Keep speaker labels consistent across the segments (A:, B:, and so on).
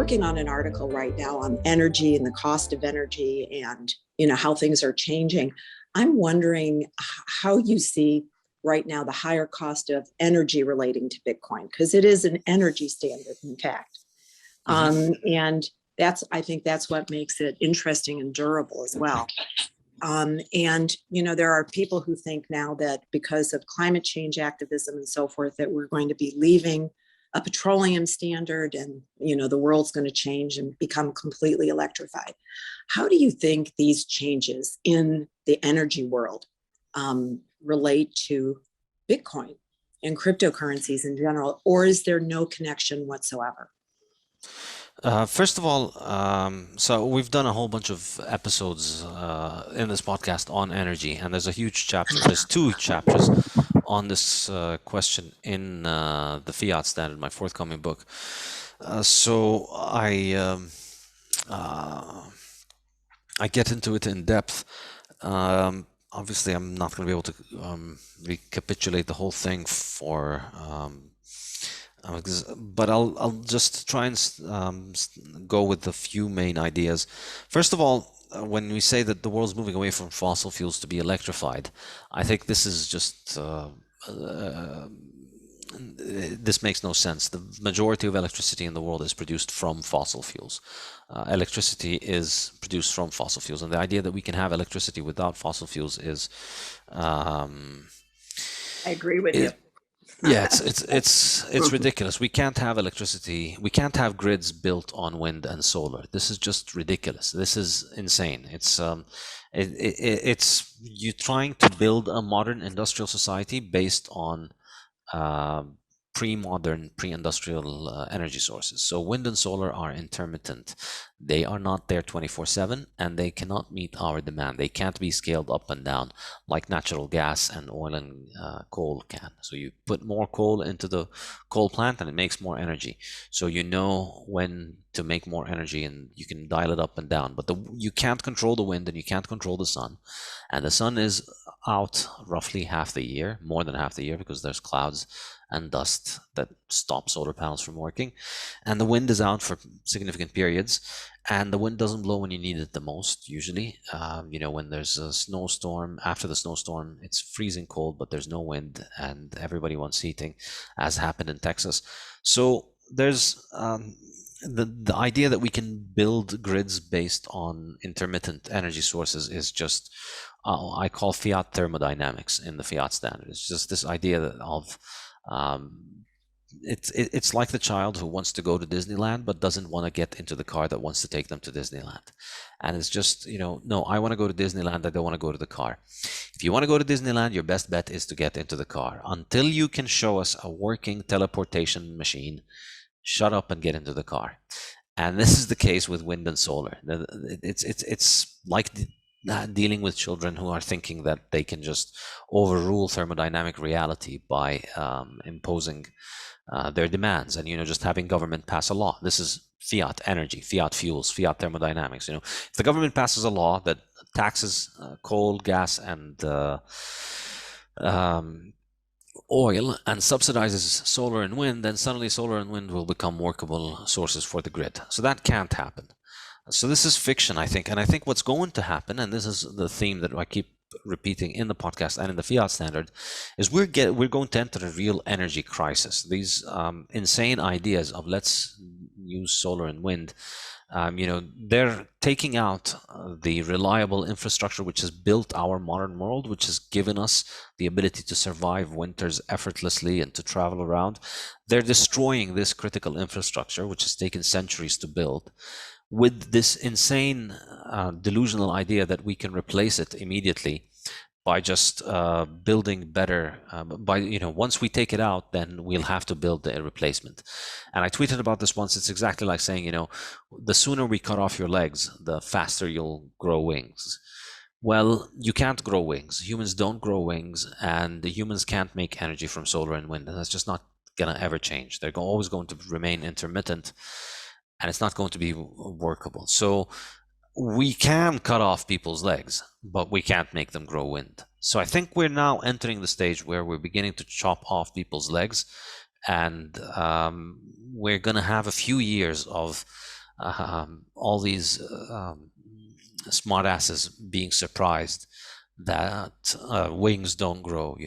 A: working on an article right now on energy and the cost of energy and, how things are changing. I'm wondering how you see right now the higher cost of energy relating to Bitcoin, because it is an energy standard, in fact. And I think that's what makes it interesting and durable as well. And there are people who think now that because of climate change activism and so forth, that we're going to be leaving a petroleum standard and, the world's going to change and become completely electrified. How do you think these changes in the energy world relate to Bitcoin and cryptocurrencies in general, or is there no connection whatsoever?
B: First of all, so we've done a whole bunch of episodes in this podcast on energy, and there's a huge chapter. There's two chapters on this question in the Fiat Standard, my forthcoming book. So I get into it in depth. Obviously, I'm not going to be able to recapitulate the whole thing but I'll just try and go with a few main ideas. First of all, when we say that the world's moving away from fossil fuels to be electrified, I think this is just this makes no sense. The majority of electricity in the world is produced from fossil fuels. Electricity is produced from fossil fuels, and the idea that we can have electricity without fossil fuels is
A: I agree with you.
B: Yeah, it's ridiculous. We can't have electricity. We can't have grids built on wind and solar. This is just ridiculous. This is insane. It's you trying to build a modern industrial society based on pre-modern, pre-industrial energy sources. So wind and solar are intermittent. They are not there 24/7, and they cannot meet our demand. They can't be scaled up and down like natural gas and oil and coal can. So you put more coal into the coal plant and it makes more energy. So you know when to make more energy and you can dial it up and down. But you can't control the wind and you can't control the sun. And the sun is out roughly half the year, more than half the year, because there's clouds and dust that stop solar panels from working. And the wind is out for significant periods, and the wind doesn't blow when you need it the most, usually. When there's a snowstorm, after the snowstorm, it's freezing cold, but there's no wind, and everybody wants heating, as happened in Texas. So there's the idea that we can build grids based on intermittent energy sources is just I call fiat thermodynamics in the Fiat Standard. It's just this idea of it's like the child who wants to go to Disneyland but doesn't want to get into the car that wants to take them to Disneyland. And it's just, no, I want to go to Disneyland, I don't want to go to the car. If you want to go to Disneyland, your best bet is to get into the car. Until you can show us a working teleportation machine, shut up and get into the car. And this is the case with wind and solar. It's like dealing with children who are thinking that they can just overrule thermodynamic reality by imposing their demands and just having government pass a law. This is fiat energy, fiat fuels, fiat thermodynamics. If the government passes a law that taxes coal, gas, and oil and subsidizes solar and wind, then suddenly solar and wind will become workable sources for the grid. So that can't happen. So this is fiction, I think. And I think what's going to happen, and this is the theme that I keep repeating in the podcast and in the Fiat Standard, is we're going to enter a real energy crisis. These insane ideas of let's use solar and wind, they're taking out the reliable infrastructure which has built our modern world, which has given us the ability to survive winters effortlessly and to travel around. They're destroying this critical infrastructure, which has taken centuries to build, with this insane delusional idea that we can replace it immediately by just building better. Once we take it out, then we'll have to build a replacement. And I tweeted about this once. It's exactly like saying, the sooner we cut off your legs, the faster you'll grow wings. Well, you can't grow wings. Humans don't grow wings, and the humans can't make energy from solar and wind. And that's just not going to ever change. They're always going to remain intermittent, and it's not going to be workable. So we can cut off people's legs, but we can't make them grow wind. So I think we're now entering the stage where we're beginning to chop off people's legs, and we're going to have a few years of all these smartasses being surprised that wings don't grow,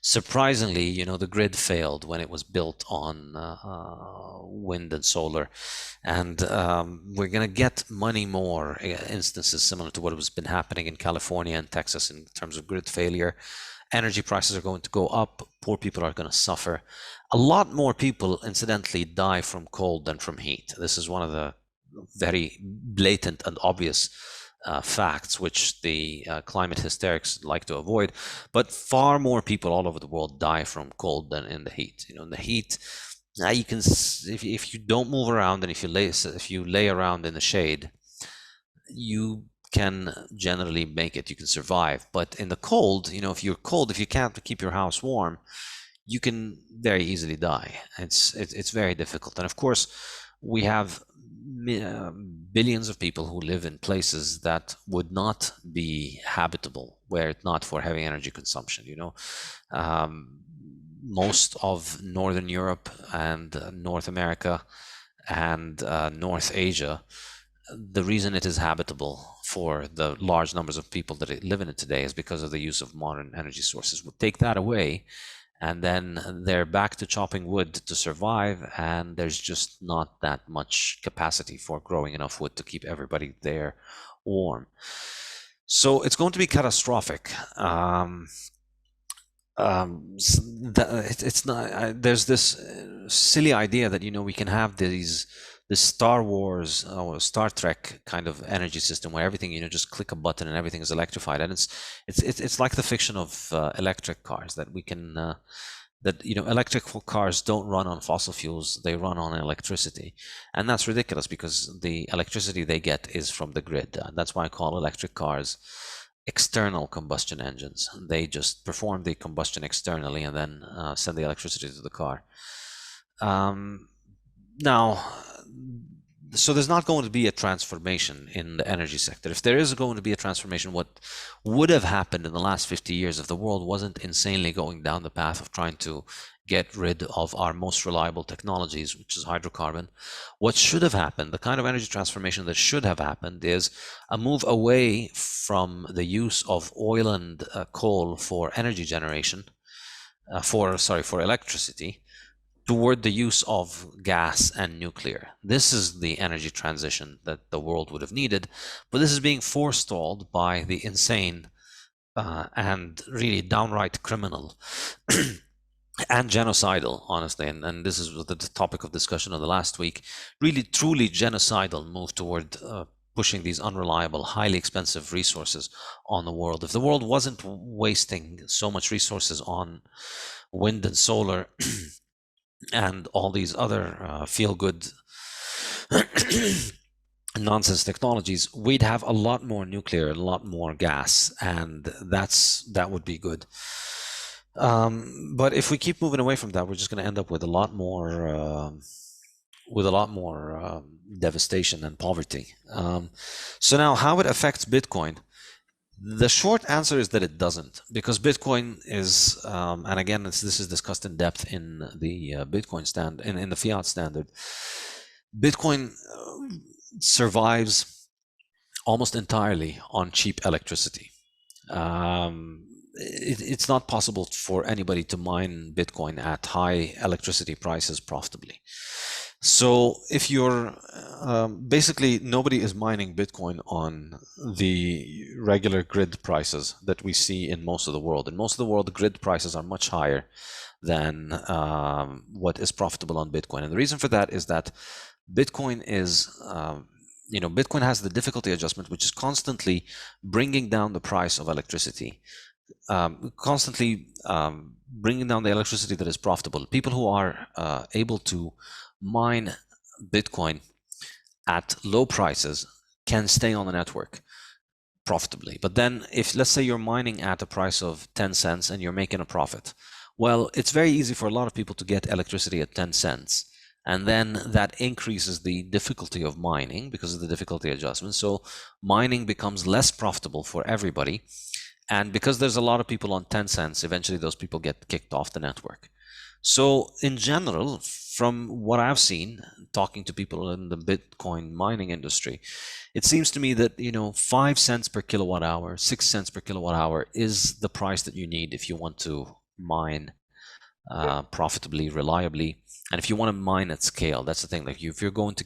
B: Surprisingly, the grid failed when it was built on wind and solar, and we're going to get many more instances similar to what has been happening in California and Texas in terms of grid failure. Energy prices are going to go up. Poor people are going to suffer. A lot more people, incidentally, die from cold than from heat. This is one of the very blatant and obvious facts, which the climate hysterics like to avoid. But far more people all over the world die from cold than in the heat. In the heat, you can, if you don't move around and if you lay around in the shade, you can generally make it. You can survive. But in the cold, if you're cold, if you can't keep your house warm, you can very easily die. It's very difficult. And of course, we have billions of people who live in places that would not be habitable were it not for heavy energy consumption. Most of Northern Europe and North America and North Asia, the reason it is habitable for the large numbers of people that live in it today is because of the use of modern energy sources. We'll take that away, and then they're back to chopping wood to survive, and there's just not that much capacity for growing enough wood to keep everybody there warm. So it's going to be catastrophic. It's not. There's this silly idea that we can have this Star Wars or Star Trek kind of energy system where everything just click a button and everything is electrified, and it's like the fiction of electric cars that we can electrical cars don't run on fossil fuels, they run on electricity, and that's ridiculous because the electricity they get is from the grid. That's why I call electric cars external combustion engines. They just perform the combustion externally and then send the electricity to the car. Now, so there's not going to be a transformation in the energy sector. If there is going to be a transformation, what would have happened in the last 50 years if the world wasn't insanely going down the path of trying to get rid of our most reliable technologies, which is hydrocarbon, what should have happened, the kind of energy transformation that should have happened, is a move away from the use of oil and coal for energy generation, for electricity, toward the use of gas and nuclear. This is the energy transition that the world would have needed, but this is being forestalled by the insane and really downright criminal and genocidal, honestly, and this is the topic of discussion of the last week, really truly genocidal move toward pushing these unreliable, highly expensive resources on the world. If the world wasn't wasting so much resources on wind and solar and all these other feel-good nonsense technologies, we'd have a lot more nuclear, a lot more gas, and that would be good. But if we keep moving away from that, we're just going to end up with a lot more devastation and poverty. So now, how it affects Bitcoin? The short answer is that it doesn't, because Bitcoin is, and again, this is discussed in depth in the Bitcoin standard, in the Fiat Standard. Bitcoin survives almost entirely on cheap electricity. It's not possible for anybody to mine Bitcoin at high electricity prices profitably. So if you're basically, nobody is mining Bitcoin on the regular grid prices that we see in most of the world. In most of the world, the grid prices are much higher than what is profitable on Bitcoin. And the reason for that is that Bitcoin is, Bitcoin has the difficulty adjustment, which is constantly bringing down the price of electricity. Constantly bringing down the electricity that is profitable. People who are able to mine Bitcoin at low prices can stay on the network profitably. But then if, let's say, you're mining at a price of 10 cents and you're making a profit, well, it's very easy for a lot of people to get electricity at 10 cents. And then that increases the difficulty of mining because of the difficulty adjustment. So mining becomes less profitable for everybody. And because there's a lot of people on 10 cents, eventually those people get kicked off the network. So in general, from what I've seen, talking to people in the Bitcoin mining industry, it seems to me that 5 cents per kilowatt hour, 6 cents per kilowatt hour is the price that you need if you want to mine profitably, reliably, and if you want to mine at scale. That's the thing. Like if you're going to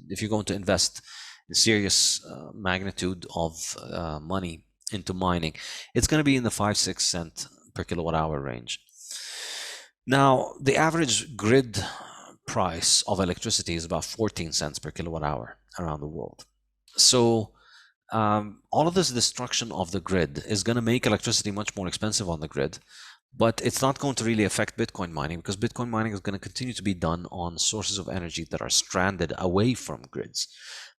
B: if you're going to invest in serious magnitude of money into mining, it's going to be in the 5-6 cent per kilowatt hour range. Now, the average grid price of electricity is about 14 cents per kilowatt hour around the world. So all of this destruction of the grid is going to make electricity much more expensive on the grid, but it's not going to really affect Bitcoin mining, because Bitcoin mining is going to continue to be done on sources of energy that are stranded away from grids.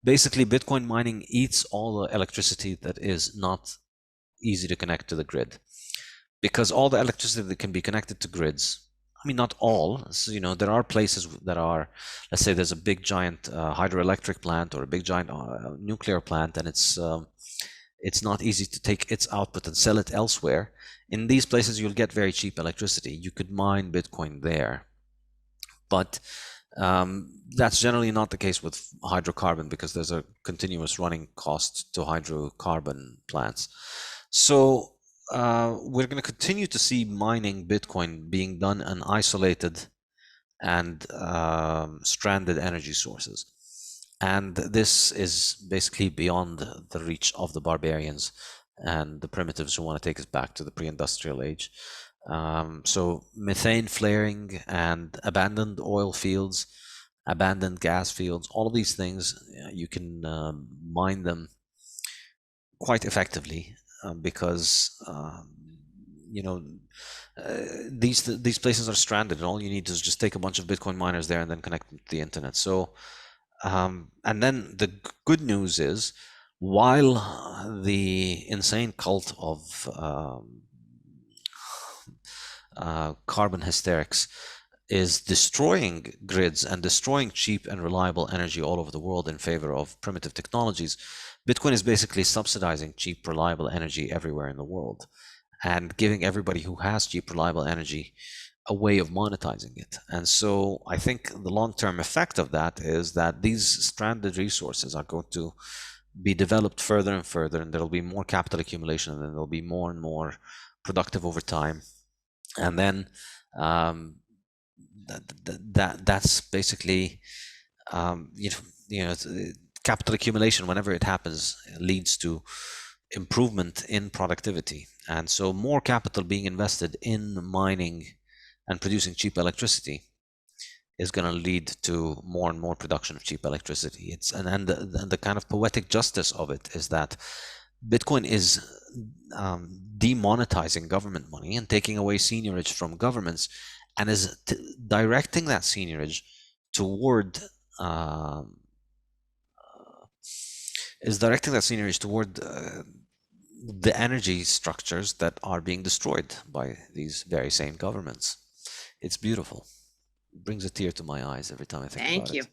B: Basically, Bitcoin mining eats all the electricity that is not easy to connect to the grid, because all the electricity that can be connected to grids, I mean, not all. So, there are places that are, let's say there's a big giant hydroelectric plant or a big giant nuclear plant, and it's not easy to take its output and sell it elsewhere. In these places, you'll get very cheap electricity. You could mine Bitcoin there, but that's generally not the case with hydrocarbon, because there's a continuous running cost to hydrocarbon plants. So we're going to continue to see mining Bitcoin being done on isolated and stranded energy sources. And this is basically beyond the reach of the barbarians and the primitives who want to take us back to the pre-industrial age. So methane flaring and abandoned oil fields, abandoned gas fields, all of these things, you can mine them quite effectively, because these places are stranded, and all you need is just take a bunch of Bitcoin miners there and then connect them to the internet. So and then the good news is, while the insane cult of carbon hysterics is destroying grids and destroying cheap and reliable energy all over the world in favor of primitive technologies, Bitcoin is basically subsidizing cheap, reliable energy everywhere in the world and giving everybody who has cheap, reliable energy a way of monetizing it. And so I think the long-term effect of that is that these stranded resources are going to be developed further and further, and there'll be more capital accumulation, and then there'll be more and more productive over time. And then that's basically capital accumulation, whenever it happens, leads to improvement in productivity. And so more capital being invested in mining and producing cheap electricity is going to lead to more and more production of cheap electricity. And the kind of poetic justice of it is that Bitcoin is demonetizing government money and taking away seigniorage from governments, and is directing that seigniorage toward the energy structures that are being destroyed by these very same governments. It's beautiful. It brings a tear to my eyes every time I think about it.
A: Thank you.